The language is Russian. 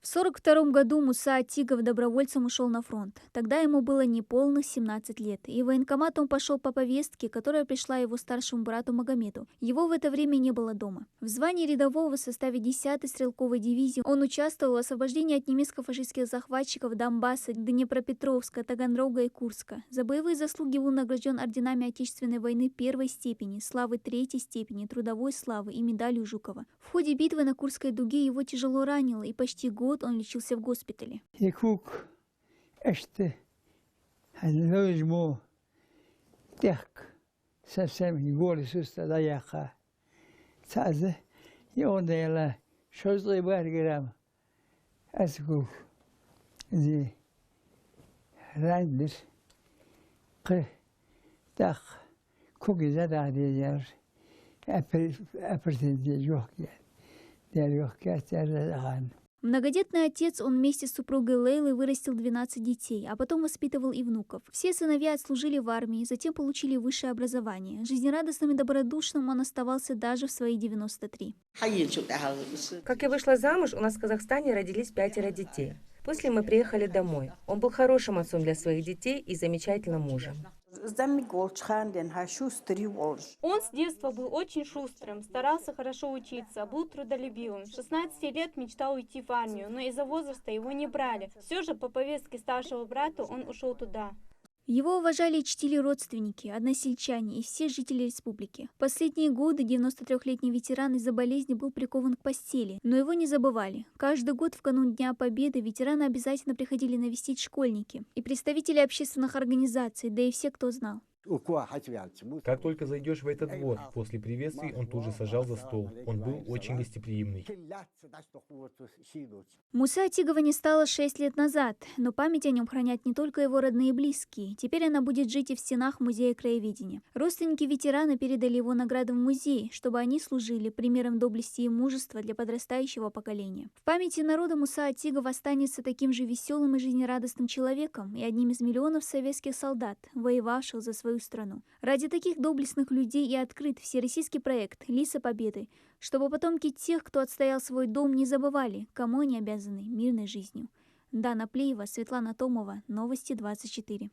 В 1942 году Муса Атигов добровольцем ушел на фронт. Тогда ему было неполных 17 лет, и в военкомат он пошел по повестке, которая пришла его старшему брату Магомеду. Его в это время не было дома. В звании рядового в составе 10-й стрелковой дивизии он участвовал в освобождении от немецко-фашистских захватчиков Донбасса, Днепропетровска, Таганрога и Курска. За боевые заслуги был награжден орденами Отечественной войны первой степени, славы третьей степени, трудовой славы и медалью Жукова. В ходе битвы на Курской дуге его тяжело ранило, и почти год он лечился в госпитале. Многодетный отец, он вместе с супругой Лейлой вырастил 12 детей, а потом воспитывал и внуков. Все сыновья отслужили в армии, затем получили высшее образование. Жизнерадостным и добродушным он оставался даже в свои 93. Как я вышла замуж, у нас в Казахстане родились 5 детей. После мы приехали домой. Он был хорошим отцом для своих детей и замечательным мужем. Он с детства был очень шустрым, старался хорошо учиться, был трудолюбивым. С 16 лет мечтал уйти в армию, но из-за возраста его не брали. Все же по повестке старшего брата он ушел туда. Его уважали и чтили родственники, односельчане и все жители республики. В последние годы 93-летний ветеран из-за болезни был прикован к постели, но его не забывали. Каждый год в канун Дня Победы ветераны обязательно приходили навестить школьники и представители общественных организаций, да и все, кто знал. Как только зайдешь в этот двор, после приветствий он тут же сажал за стол. Он был очень гостеприимный. Мусы Атигова не стало 6 лет назад, но память о нем хранят не только его родные и близкие. Теперь она будет жить и в стенах Музея краеведения. Родственники ветерана передали его награды в музей, чтобы они служили примером доблести и мужества для подрастающего поколения. В памяти народа Муса Атигов останется таким же веселым и жизнерадостным человеком и одним из миллионов советских солдат, воевавших за свою страну. Ради таких доблестных людей и открыт всероссийский проект «Лиса Победы», чтобы потомки тех, кто отстоял свой дом, не забывали, кому они обязаны мирной жизнью. Дана Плеева, Светлана Томова, Новости 24.